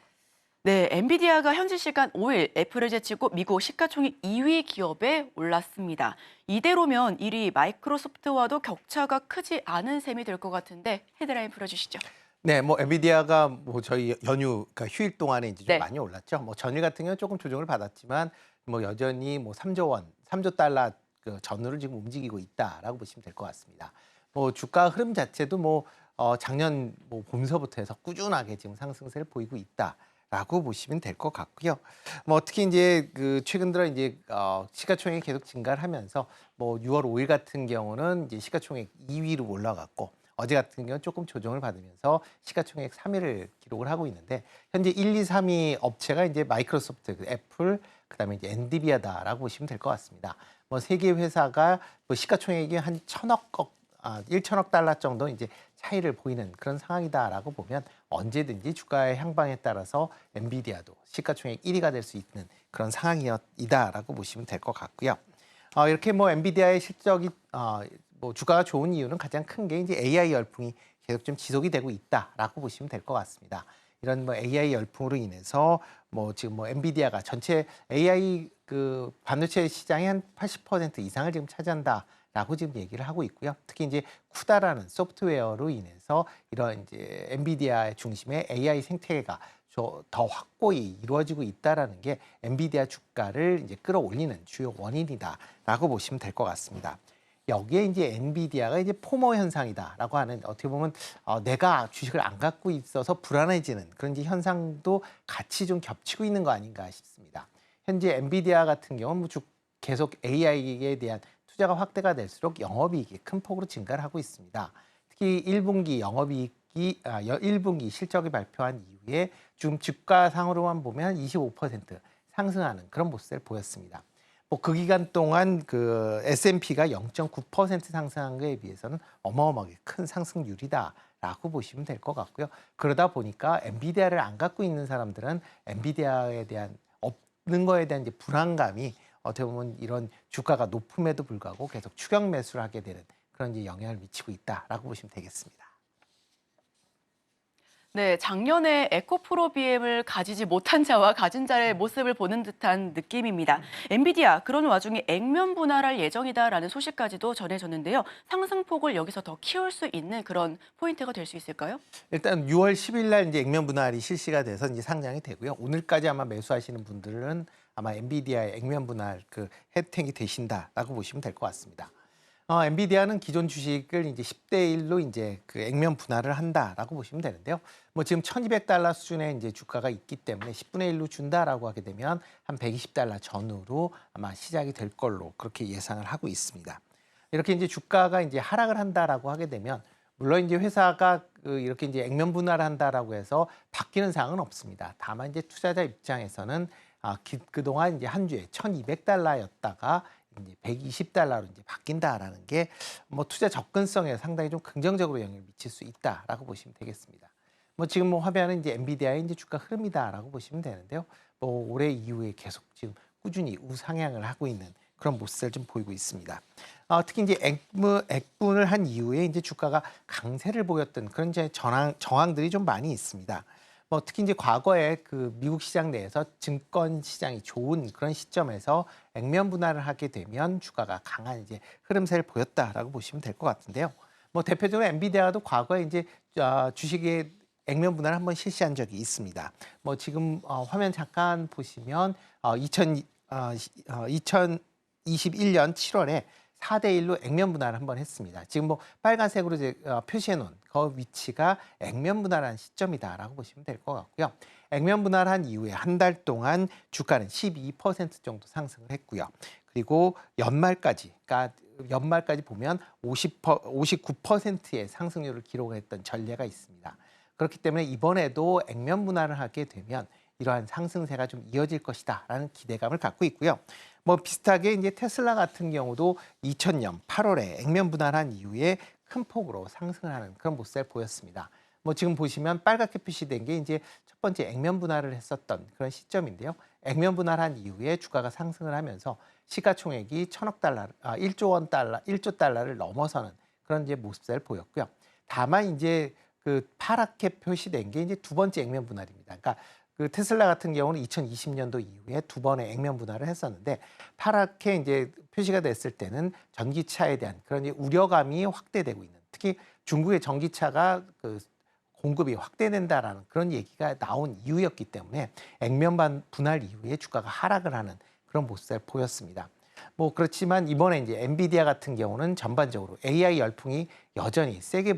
네, 엔비디아가 현지 시간 5일 애플을 제치고 미국 시가총액 2위 기업에 올랐습니다. 이대로면 1위 마이크로소프트와도 격차가 크지 않은 셈이 될 것 같은데 헤드라인 풀어주시죠. 네, 뭐 엔비디아가 뭐 저희 연휴, 그러니까 휴일 동안에 이제 좀 네. 많이 올랐죠. 뭐 전일 같은 경우는 조금 조정을 받았지만 뭐 여전히 뭐 3조 원, 3조 달러 그 전후를 지금 움직이고 있다라고 보시면 될 것 같습니다. 뭐 주가 흐름 자체도 뭐 작년 뭐 봄서부터 해서 꾸준하게 지금 상승세를 보이고 있다라고 보시면 될 것 같고요. 뭐 특히 이제 그 최근 들어 이제 시가총액이 계속 증가를 하면서 뭐 6월 5일 같은 경우는 이제 시가총액 2위로 올라갔고 어제 같은 경우는 조금 조정을 받으면서 시가총액 3위를 기록을 하고 있는데 현재 1, 2, 3위 업체가 이제 마이크로소프트, 애플, 그다음에 이제 엔비디아다라고 보시면 될 것 같습니다. 뭐 세 개 회사가 뭐 시가총액이 한 1천억 달러 정도 이제 차이를 보이는 그런 상황이다라고 보면 언제든지 주가의 향방에 따라서 엔비디아도 시가총액 1위가 될 수 있는 그런 상황이다라고 보시면 될 것 같고요. 이렇게 뭐 엔비디아의 실적이 뭐 주가가 좋은 이유는 가장 큰 게 이제 AI 열풍이 계속 좀 지속이 되고 있다라고 보시면 될 것 같습니다. 이런 뭐 AI 열풍으로 인해서 뭐 지금 뭐 엔비디아가 전체 AI 그 반도체 시장의 한 80% 이상을 지금 차지한다라고 지금 얘기를 하고 있고요. 특히 이제 쿠다라는 소프트웨어로 인해서 이런 이제 엔비디아의 중심의 AI 생태계가 더 확고히 이루어지고 있다라는 게 엔비디아 주가를 이제 끌어올리는 주요 원인이다라고 보시면 될 것 같습니다. 여기에 이제 엔비디아가 이제 포모 현상이다라고 하는 어떻게 보면 내가 주식을 안 갖고 있어서 불안해지는 그런 이제 현상도 같이 좀 겹치고 있는 거 아닌가 싶습니다. 현재 엔비디아 같은 경우는 계속 AI에 대한 투자가 확대가 될수록 영업이익이 큰 폭으로 증가를 하고 있습니다. 특히 1분기 영업이익이 1분기 실적을 발표한 이후에 지금 주가상으로만 보면 한 25% 상승하는 그런 모습을 보였습니다. 뭐 그 기간 동안 그 S&P가 0.9% 상승한 것에 비해서는 어마어마하게 큰 상승률이다라고 보시면 될 것 같고요. 그러다 보니까 엔비디아를 안 갖고 있는 사람들은 엔비디아에 대한 없는 거에 대한 이제 불안감이 어떻게 보면 이런 주가가 높음에도 불구하고 계속 추격 매수를 하게 되는 그런 이제 영향을 미치고 있다라고 보시면 되겠습니다. 네, 작년에 에코프로 BM을 가지지 못한 자와 가진 자의 모습을 보는 듯한 느낌입니다. 엔비디아, 그런 와중에 액면 분할할 예정이다라는 소식까지도 전해졌는데요. 상승폭을 여기서 더 키울 수 있는 그런 포인트가 될 수 있을까요? 일단 6월 10일 날 이제 액면 분할이 실시가 돼서 이제 상장이 되고요. 오늘까지 아마 매수하시는 분들은 아마 엔비디아의 액면 분할 그 혜택이 되신다라고 보시면 될 것 같습니다. 엔비디아는 기존 주식을 이제 10대 1로 이제 그 액면 분할을 한다라고 보시면 되는데요. 뭐 지금 1,200달러 수준의 이제 주가가 있기 때문에 10분의 1로 준다라고 하게 되면 한 120달러 전후로 아마 시작이 될 걸로 그렇게 예상을 하고 있습니다. 이렇게 이제 주가가 이제 하락을 한다라고 하게 되면 물론 이제 회사가 이렇게 이제 액면 분할을 한다라고 해서 바뀌는 사항은 없습니다. 다만 이제 투자자 입장에서는 그동안 이제 한 주에 1,200달러였다가 이제 120달러로 이제 바뀐다라는 게 뭐 투자 접근성에 상당히 좀 긍정적으로 영향을 미칠 수 있다라고 보시면 되겠습니다. 뭐 지금 뭐 화면은 이제 엔비디아의 이제 주가 흐름이다라고 보시면 되는데요. 뭐 올해 이후에 계속 지금 꾸준히 우상향을 하고 있는 그런 모습을 좀 보이고 있습니다. 특히 이제 액분을 한 이후에 이제 주가가 강세를 보였던 그런 이제 저항들이 좀 많이 있습니다. 뭐 특히 이제 과거에 그 미국 시장 내에서 증권 시장이 좋은 그런 시점에서 액면 분할을 하게 되면 주가가 강한 이제 흐름세를 보였다라고 보시면 될 것 같은데요. 뭐 대표적으로 엔비디아도 과거에 이제 주식의 액면 분할을 한번 실시한 적이 있습니다. 뭐 지금 화면 잠깐 보시면 2021년 7월에 4대 1로 액면 분할을 한번 했습니다. 지금 뭐 빨간색으로 이제 표시해 놓은 그 위치가 액면 분할한 시점이다라고 보시면 될 것 같고요. 액면 분할한 이후에 한 달 동안 주가는 12% 정도 상승을 했고요. 그리고 연말까지, 그러니까 연말까지 보면 59%의 상승률을 기록했던 전례가 있습니다. 그렇기 때문에 이번에도 액면 분할을 하게 되면 이러한 상승세가 좀 이어질 것이다라는 기대감을 갖고 있고요. 뭐 비슷하게 이제 테슬라 같은 경우도 2000년 8월에 액면 분할한 이후에 큰 폭으로 상승을 하는 그런 모습을 보였습니다. 뭐 지금 보시면 빨갛게 표시된 게 이제 첫 번째 액면 분할을 했었던 그런 시점인데요. 액면 분할한 이후에 주가가 상승을 하면서 시가총액이 1조 달러를 넘어서는 그런 이제 모습을 보였고요. 다만 이제 그 파랗게 표시된 게 이제 두 번째 액면 분할입니다. 그러니까 그 테슬라 같은 경우는 2020년도 이후에 두 번의 액면 분할을 했었는데 파랗게 이제 표시가 됐을 때는 전기차에 대한 그런 이제 우려감이 확대되고 있는, 특히 중국의 전기차가 그 공급이 확대된다라는 그런 얘기가 나온 이유였기 때문에 액면 분할 이후에 주가가 하락을 하는 그런 모습을 보였습니다. 뭐 그렇지만 이번에 이제 엔비디아 같은 경우는 전반적으로 AI 열풍이 여전히 세게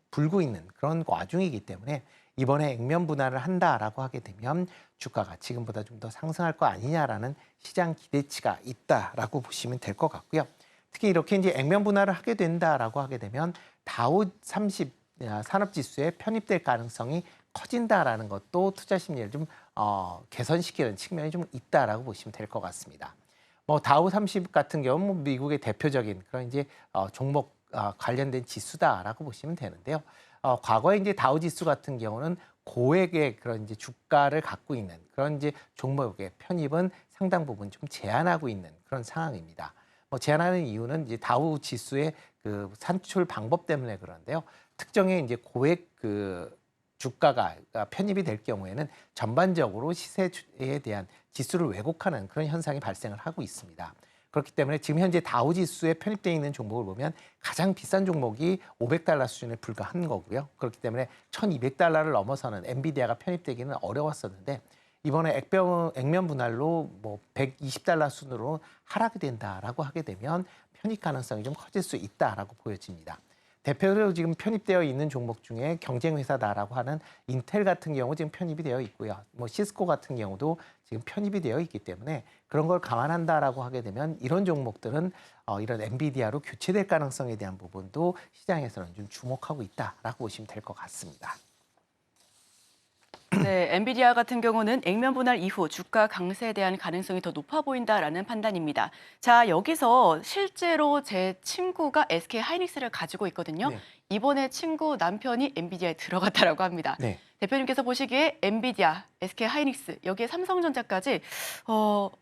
불고 있는 그런 와중이기 때문에 이번에 액면 분할을 한다라고 하게 되면 주가가 지금보다 좀 더 상승할 거 아니냐라는 시장 기대치가 있다라고 보시면 될 것 같고요. 특히 이렇게 이제 액면 분할을 하게 된다라고 하게 되면 다우 30 산업지수에 편입될 가능성이 커진다라는 것도 투자 심리를 좀 개선시키는 측면이 좀 있다라고 보시면 될 것 같습니다. 뭐 다우 30 같은 경우는 미국의 대표적인 그런 이제 종목 관련된 지수다라고 보시면 되는데요. 과거에 이제 다우 지수 같은 경우는 고액의 그런 이제 주가를 갖고 있는 그런 이제 종목의 편입은 상당 부분 좀 제한하고 있는 그런 상황입니다. 뭐 제한하는 이유는 이제 다우 지수의 그 산출 방법 때문에 그런데요. 특정의 이제 고액 그 주가가 편입이 될 경우에는 전반적으로 시세에 대한 지수를 왜곡하는 그런 현상이 발생을 하고 있습니다. 그렇기 때문에 지금 현재 다우 지수에 편입되어 있는 종목을 보면 가장 비싼 종목이 $500 수준에 불과한 거고요. 그렇기 때문에 $1,200를 넘어서는 엔비디아가 편입되기는 어려웠었는데 이번에 액면 분할로 뭐 $120 수준으로 하락이 된다라고 하게 되면 편입 가능성이 좀 커질 수 있다라고 보여집니다. 대표적으로 지금 편입되어 있는 종목 중에 경쟁 회사다라고 하는 인텔 같은 경우 지금 편입이 되어 있고요. 뭐 시스코 같은 경우도 지금 편입이 되어 있기 때문에 그런 걸 감안한다라고 하게 되면 이런 종목들은 이런 엔비디아로 교체될 가능성에 대한 부분도 시장에서는 좀 주목하고 있다라고 보시면 될 것 같습니다. 네, 엔비디아 같은 경우는 액면 분할 이후 주가 강세에 대한 가능성이 더 높아 보인다라는 판단입니다. 자, 여기서 실제로 제 친구가 SK 하이닉스를 가지고 있거든요. 네. 이번에 친구 남편이 엔비디아에 들어갔다라고 합니다. 네. 대표님께서 보시기에 엔비디아, SK 하이닉스, 여기에 삼성전자까지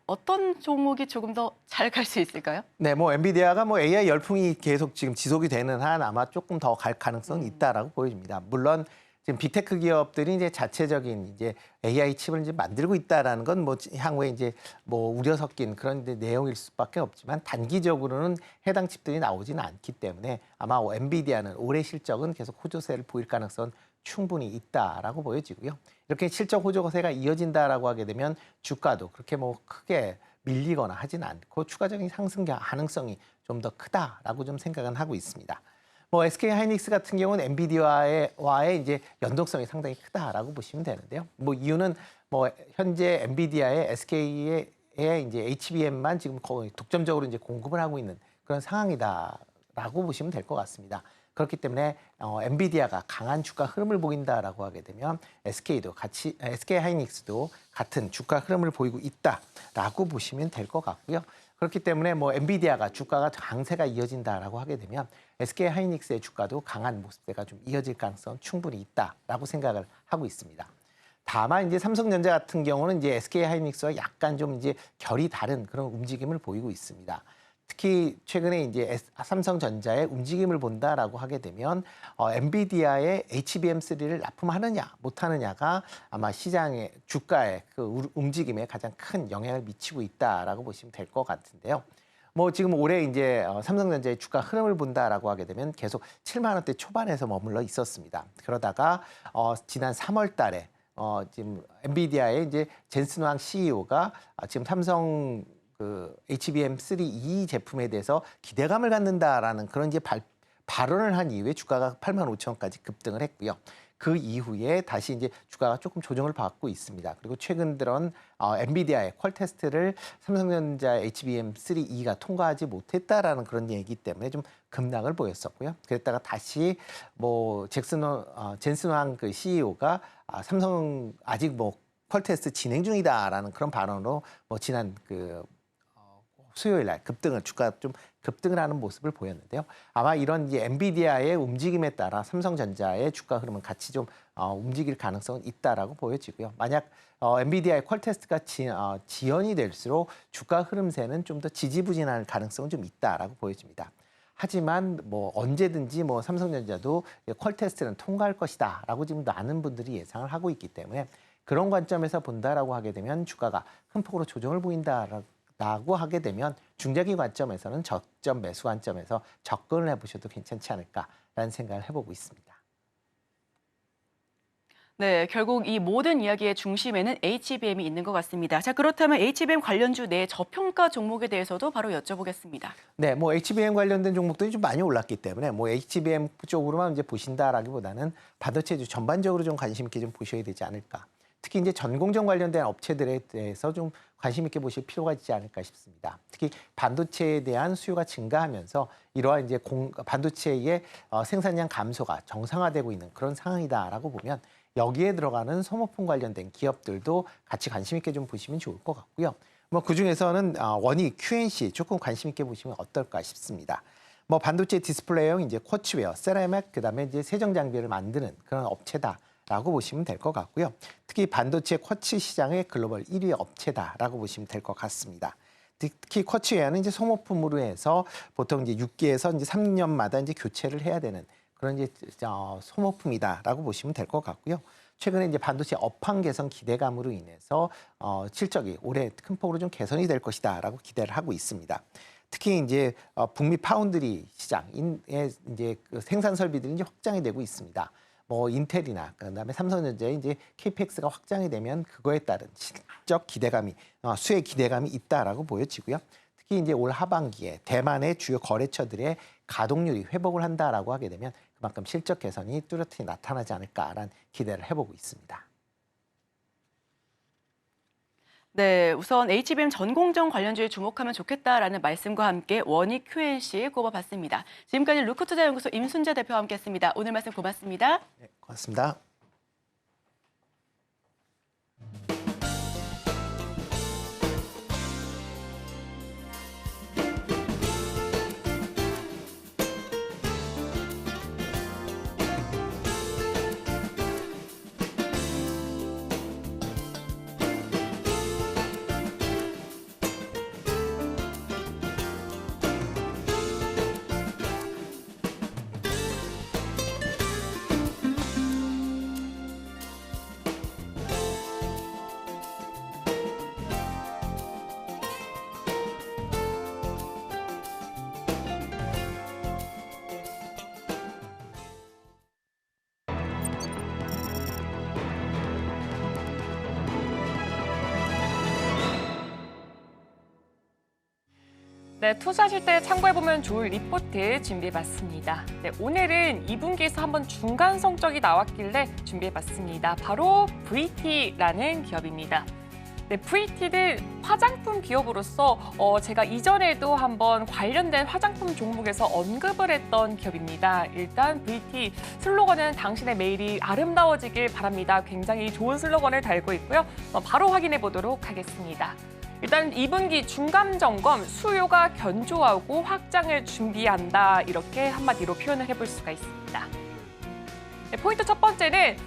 어떤 종목이 조금 더 잘 갈 수 있을까요? 네, 뭐 엔비디아가 뭐 AI 열풍이 계속 지금 지속이 되는 한 아마 조금 더 갈 가능성은 있다라고 보여집니다. 물론 지금 빅테크 기업들이 이제 자체적인 이제 AI 칩을 이제 만들고 있다라는 건 뭐 향후에 이제 뭐 우려 섞인 그런 내용일 수밖에 없지만 단기적으로는 해당 칩들이 나오지는 않기 때문에 아마 엔비디아는 올해 실적은 계속 호조세를 보일 가능성은 충분히 있다라고 보여지고요. 이렇게 실적 호조세가 이어진다라고 하게 되면 주가도 그렇게 뭐 크게 밀리거나 하지는 않고 추가적인 상승 가능성이 좀 더 크다라고 좀 생각은 하고 있습니다. 뭐 SK 하이닉스 같은 경우는 엔비디아와의 이제 연동성이 상당히 크다라고 보시면 되는데요. 뭐 이유는 뭐 현재 엔비디아의 SK의 이제 HBM만 지금 거의 독점적으로 이제 공급을 하고 있는 그런 상황이다라고 보시면 될 것 같습니다. 그렇기 때문에 엔비디아가 강한 주가 흐름을 보인다라고 하게 되면 SK 하이닉스도 같은 주가 흐름을 보이고 있다라고 보시면 될 것 같고요. 그렇기 때문에 뭐 엔비디아가 주가가 강세가 이어진다라고 하게 되면 SK 하이닉스의 주가도 강한 모습대가 좀 이어질 가능성 충분히 있다라고 생각을 하고 있습니다. 다만 이제 삼성전자 같은 경우는 이제 SK 하이닉스와 약간 좀 이제 결이 다른 그런 움직임을 보이고 있습니다. 특히 최근에 이제 삼성전자의 움직임을 본다라고 하게 되면 엔비디아의 HBM3를 납품하느냐 못하느냐가 아마 시장의 주가의 그 움직임에 가장 큰 영향을 미치고 있다라고 보시면 될 것 같은데요. 뭐 지금 올해 이제 삼성전자의 주가 흐름을 본다라고 하게 되면 계속 7만 원대 초반에서 머물러 있었습니다. 그러다가 지난 3월 달에 지금 엔비디아의 이제 젠슨 왕 CEO가 지금 삼성 그 HBM3E 제품에 대해서 기대감을 갖는다라는 그런 이제 발언을 한 이후에 주가가 85,000원까지 급등을 했고요. 그 이후에 다시 이제 주가가 조금 조정을 받고 있습니다. 그리고 최근 들은 엔비디아의 퀄 테스트를 삼성전자 HBM3E가 통과하지 못했다라는 그런 얘기 때문에 좀 급락을 보였었고요. 그랬다가 다시 뭐 젠슨 왕 그 CEO가 삼성 아직 뭐 퀄 테스트 진행 중이다라는 그런 발언으로 뭐 지난 그 수요일 날 주가가 좀 급등을 하는 모습을 보였는데요. 아마 이런 이제 엔비디아의 움직임에 따라 삼성전자의 주가 흐름은 같이 좀 움직일 가능성은 있다라고 보여지고요. 만약 엔비디아의 퀄테스트가 지연이 될수록 주가 흐름세는 좀 더 지지부진할 가능성은 좀 있다라고 보여집니다. 하지만 뭐 언제든지 뭐 삼성전자도 퀄테스트는 통과할 것이다라고 지금 많은 분들이 예상을 하고 있기 때문에 그런 관점에서 본다라고 하게 되면 주가가 큰 폭으로 조정을 보인다라고 하게 되면 중장기 관점에서는 저점 매수 관점에서 접근을 해보셔도 괜찮지 않을까라는 생각을 해보고 있습니다. 네, 결국 이 모든 이야기의 중심에는 HBM이 있는 것 같습니다. 자, 그렇다면 HBM 관련주 내 저평가 종목에 대해서도 바로 여쭤보겠습니다. 네, 뭐 HBM 관련된 종목들이 좀 많이 올랐기 때문에 뭐 HBM 쪽으로만 이제 보신다라기보다는 반도체주 전반적으로 좀 관심 있게 좀 보셔야 되지 않을까. 특히 이제 전공정 관련된 업체들에 대해서 좀 관심 있게 보실 필요가 있지 않을까 싶습니다. 특히 반도체에 대한 수요가 증가하면서 이러한 이제 반도체의 생산량 감소가 정상화되고 있는 그런 상황이다라고 보면 여기에 들어가는 소모품 관련된 기업들도 같이 관심 있게 좀 보시면 좋을 것 같고요. 뭐 그중에서는 원익, QNC 조금 관심 있게 보시면 어떨까 싶습니다. 뭐 반도체 디스플레이용 이제 쿼츠웨어, 세라믹 그다음에 이제 세정 장비를 만드는 그런 업체다라고 보시면 될 것 같고요. 특히 반도체 쿼츠 시장의 글로벌 1위 업체다라고 보시면 될 것 같습니다. 특히 쿼츠웨어는 이제 소모품으로 해서 보통 이제 6개에서 이제 3년마다 이제 교체를 해야 되는 그런 이제 소모품이다라고 보시면 될 것 같고요. 최근에 이제 반도체 업황 개선 기대감으로 인해서 실적이 올해 큰 폭으로 좀 개선이 될 것이다라고 기대를 하고 있습니다. 특히 이제 북미 파운드리 시장의 이제 그 생산 설비들이 이제 확장이 되고 있습니다. 뭐 인텔이나 그다음에 삼성전자의 이제 KPX가 확장이 되면 그거에 따른 실적 기대감이 수혜 기대감이 있다라고 보여지고요. 특히 이제 올 하반기에 대만의 주요 거래처들의 가동률이 회복을 한다라고 하게 되면 그만큼 실적 개선이 뚜렷이 나타나지 않을까라는 기대를 해보고 있습니다. 네, 우선 HBM 전공정 관련주에 주목하면 좋겠다라는 말씀과 함께 원익 QNC 꼽아봤습니다. 지금까지 루크투자연구소 임순재 대표와 함께했습니다. 오늘 말씀 고맙습니다. 네, 고맙습니다. 네, 투자하실 때 참고해보면 좋을 리포트 준비해봤습니다. 네, 오늘은 2분기에서 한번 중간 성적이 나왔길래 준비해봤습니다. 바로 VT라는 기업입니다. 네, VT는 화장품 기업으로서 제가 이전에도 한번 관련된 화장품 종목에서 언급을 했던 기업입니다. 일단 VT 슬로건은 당신의 매일이 아름다워지길 바랍니다. 굉장히 좋은 슬로건을 달고 있고요. 바로 확인해 보도록 하겠습니다. 일단 2분기 중간 점검 수요가 견조하고 확장을 준비한다 이렇게 한마디로 표현을 해볼 수가 있습니다. 네, 포인트 첫 번째는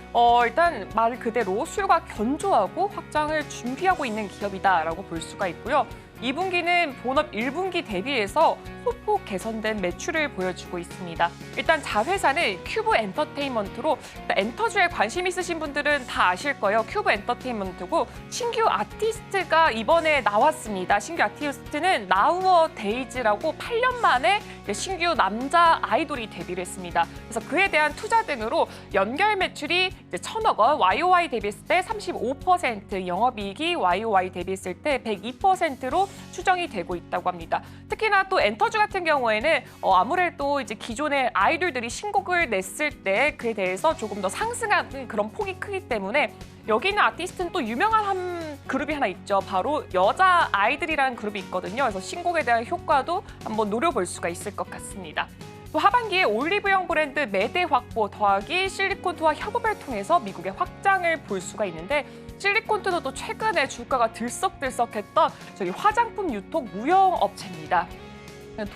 일단 말 그대로 수요가 견조하고 확장을 준비하고 있는 기업이다라고 볼 수가 있고요. 2분기는 본업 1분기 대비해서 소폭 개선된 매출을 보여주고 있습니다. 일단 자회사는 큐브 엔터테인먼트로 엔터주에 관심 있으신 분들은 다 아실 거예요. 큐브 엔터테인먼트고 신규 아티스트가 이번에 나왔습니다. 신규 아티스트는 나우어 데이즈라고 8년 만에 신규 남자 아이돌이 데뷔를 했습니다. 그래서 그에 대한 투자 등으로 연결 매출이 1,000억 원, YOY 대비했을 때 35%, 영업이익이 YOY 대비했을 때 102%로 추정이 되고 있다고 합니다. 특히나 또 엔터주 같은 경우에는 아무래도 이제 기존의 아이돌들이 신곡을 냈을 때 그에 대해서 조금 더 상승하는 그런 폭이 크기 때문에 여기 있는 아티스트는 또 유명한 그룹이 하나 있죠. 바로 여자 아이들이라는 그룹이 있거든요. 그래서 신곡에 대한 효과도 한번 노려볼 수가 있을 것 같습니다. 또 하반기에 올리브영 브랜드 매대 확보 더하기 실리콘투와 협업을 통해서 미국의 확장을 볼 수가 있는데 실리콘투도 또 최근에 주가가 들썩들썩했던 저기 화장품 유통 무형업체입니다.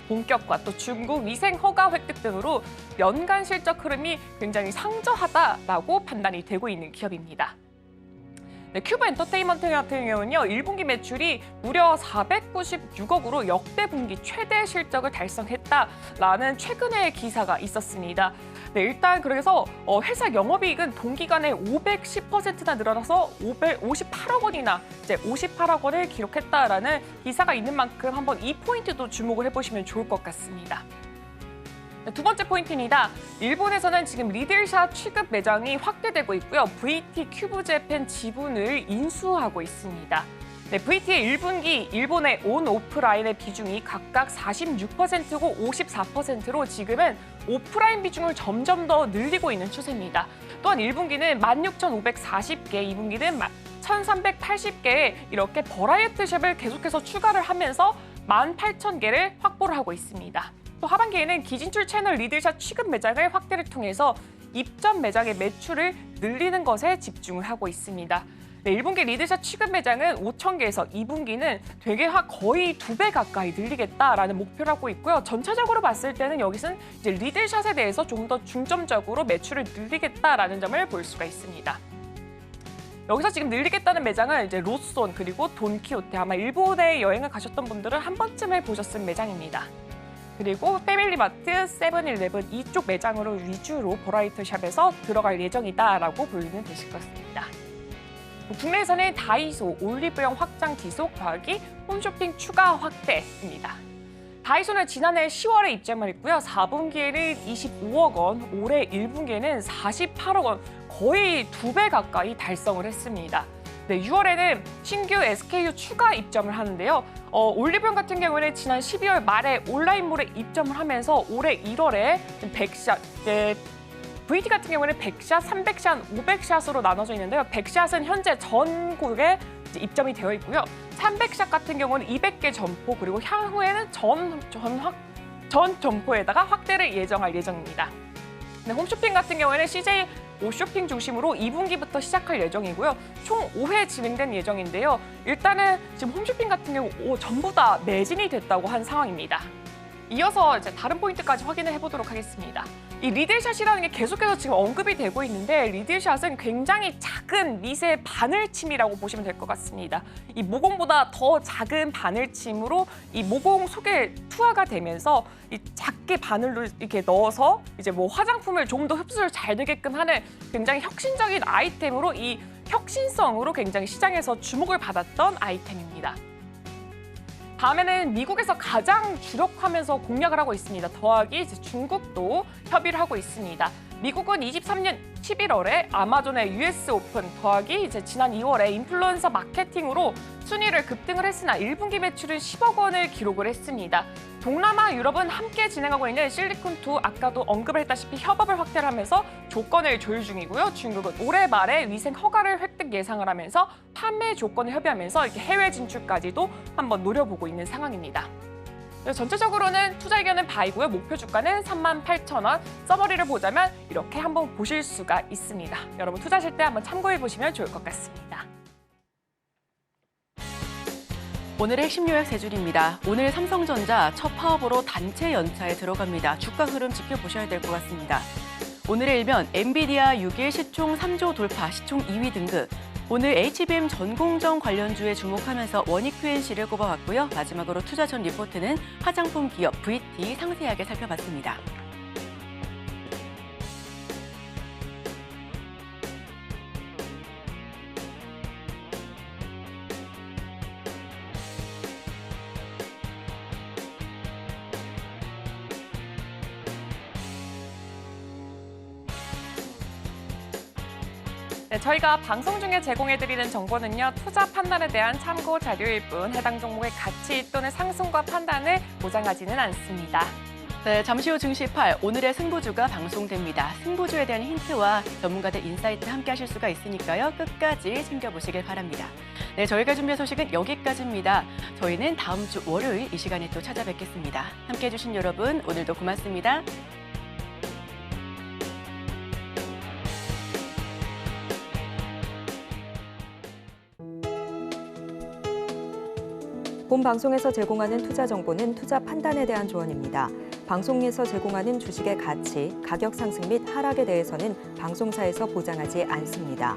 본격과 또 중국 위생 허가 획득 등으로 연간 실적 흐름이 굉장히 상저하다라고 판단이 되고 있는 기업입니다. 네, 큐브 엔터테인먼트 같은 경우는요, 1분기 매출이 무려 496억으로 역대 분기 최대 실적을 달성했다라는 최근의 기사가 있었습니다. 네, 일단 그래서 회사 영업이익은 동기간에 510%나 늘어나서 558억 원이나 이제 58억 원을 기록했다라는 기사가 있는 만큼 한번 이 포인트도 주목을 해보시면 좋을 것 같습니다. 두 번째 포인트입니다. 일본에서는 지금 리들샷 취급 매장이 확대되고 있고요. VT 큐브 재팬 지분을 인수하고 있습니다. 네, VT의 1분기 일본의 온 오프라인의 비중이 각각 46%고 54%로 지금은 오프라인 비중을 점점 더 늘리고 있는 추세입니다. 또한 1분기는 16,540개, 2분기는 1,380개의 이렇게 버라이어티 샵을 계속해서 추가를 하면서 18,000개를 확보를 하고 있습니다. 또 하반기에는 기진출 채널 리들샷 취급 매장을 확대를 통해서 입점 매장의 매출을 늘리는 것에 집중을 하고 있습니다. 네, 1분기 리들샷 취급 매장은 5,000개에서 2분기는 되게 거의 2배 가까이 늘리겠다라는 목표를 하고 있고요. 전체적으로 봤을 때는 여기서는 이제 리들샷에 대해서 좀 더 중점적으로 매출을 늘리겠다라는 점을 볼 수가 있습니다. 여기서 지금 늘리겠다는 매장은 이제 로손 그리고 돈키호테, 아마 일본에 여행을 가셨던 분들은 한 번쯤은 보셨을 매장입니다. 그리고 패밀리마트, 세븐일레븐 이쪽 매장으로 위주로 버라이어티 샵에서 들어갈 예정이다라고 보시면 되실 것 같습니다. 국내에서는 다이소, 올리브영 확장 지속 더하기 홈쇼핑 추가 확대입니다. 다이소는 지난해 10월에 입점을 했고요. 4분기에는 25억 원, 올해 1분기에는 48억 원, 거의 2배 가까이 달성을 했습니다. 네, 6월에는 신규 SKU 추가 입점을 하는데요. 올리브영 같은 경우는 지난 12월 말에 온라인몰에 입점을 하면서 올해 1월에 100샷, VT 같은 경우는 100샷, 300샷, 500샷으로 나눠져 있는데요. 100샷은 현재 전국에 입점이 되어 있고요. 300샷 같은 경우는 200개 점포, 그리고 향후에는 전 점포에다가 확대를 예정할 예정입니다. 네, 홈쇼핑 같은 경우에는 CJ 오쇼핑 중심으로 2분기부터 시작할 예정이고요. 총 5회 진행된 예정인데요. 일단은 지금 홈쇼핑 같은 경우 전부 다 매진이 됐다고 한 상황입니다. 이어서 이제 다른 포인트까지 확인을 해보도록 하겠습니다. 이 리들샷이라는 게 계속해서 지금 언급이 되고 있는데 리들샷은 굉장히 작은 미세 바늘침이라고 보시면 될 것 같습니다. 이 모공보다 더 작은 바늘침으로 이 모공 속에 투하가 되면서 이 작게 바늘로 이렇게 넣어서 이제 뭐 화장품을 좀 더 흡수를 잘 되게끔 하는 굉장히 혁신적인 아이템으로 이 혁신성으로 굉장히 시장에서 주목을 받았던 아이템입니다. 다음에는 미국에서 가장 주력하면서 공략을 하고 있습니다. 더하기 이제 중국도 협의를 하고 있습니다. 미국은 23년 11월에 아마존의 US 오픈 더하기 이제 지난 2월에 인플루언서 마케팅으로 순위를 급등을 했으나 1분기 매출은 10억 원을 기록을 했습니다. 동남아, 유럽은 함께 진행하고 있는 실리콘2 아까도 언급을 했다시피 협업을 확대를 하면서 조건을 조율 중이고요. 중국은 올해 말에 위생 허가를 획득 예상을 하면서 판매 조건을 협의하면서 이렇게 해외 진출까지도 한번 노려보고 있는 상황입니다. 전체적으로는 투자 의견은 바이고요. 목표 주가는 38,000원. 서머리를 보자면 이렇게 한번 보실 수가 있습니다. 여러분 투자하실 때 한번 참고해 보시면 좋을 것 같습니다. 오늘의 핵심 요약 세 줄입니다. 오늘 삼성전자 첫 파업으로 단체 연차에 들어갑니다. 주가 흐름 지켜보셔야 될 것 같습니다. 오늘의 일면 엔비디아 6일 시총 3조 돌파, 시총 2위 등극. 오늘 HBM 전공정 관련주에 주목하면서 원익 QNC를 꼽아봤고요. 마지막으로 투자 전 리포트는 화장품 기업 VT 상세하게 살펴봤습니다. 네, 저희가 방송 중에 제공해드리는 정보는요. 투자 판단에 대한 참고 자료일 뿐 해당 종목의 가치 또는 상승과 판단을 보장하지는 않습니다. 네, 잠시 후 증시 8, 오늘의 승부주가 방송됩니다. 승부주에 대한 힌트와 전문가들 인사이트 함께 하실 수가 있으니까요. 끝까지 챙겨보시길 바랍니다. 네, 저희가 준비한 소식은 여기까지입니다. 저희는 다음 주 월요일 이 시간에 또 찾아뵙겠습니다. 함께해 주신 여러분, 오늘도 고맙습니다. 본 방송에서 제공하는 투자 정보는 투자 판단에 대한 조언입니다. 방송에서 제공하는 주식의 가치, 가격 상승 및 하락에 대해서는 방송사에서 보장하지 않습니다.